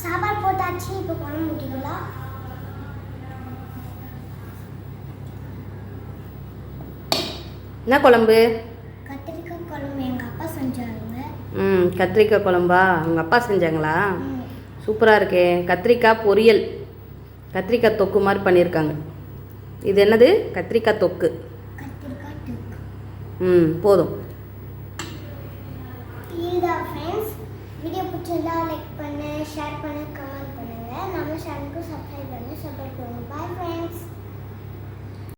சாம்பார் போட்டாச்சு. இப்போ குழம்பு ஊற்றிக்கலாம். என்ன குழம்பு? கத்திரிக்காய் குழம்பு எங்கள் அப்பா செஞ்சாங்க. கத்திரிக்காய் குழம்பா உங்கள் அப்பா செஞ்சாங்களா? சூப்பராக இருக்கே. கத்திரிக்காய் பொரியல், கத்திரிக்காய் தொக்கு மாதிரி பண்ணியிருக்காங்க. இது என்னது? கத்திரிக்காய் தொக்கு. கத்திரிக்காய் தொக்கு. போதும். இதுதான் ஃப்ரெண்ட்ஸ். வீடியோ பிடிச்சிருந்தா லைக் பண்ணு, ஷேர் பண்ணு, கமெண்ட் பண்ணுங்கள். நம்ம சேனலுக்கு சப்ஸ்கிரைப் பண்ணு, சப்போர்ட்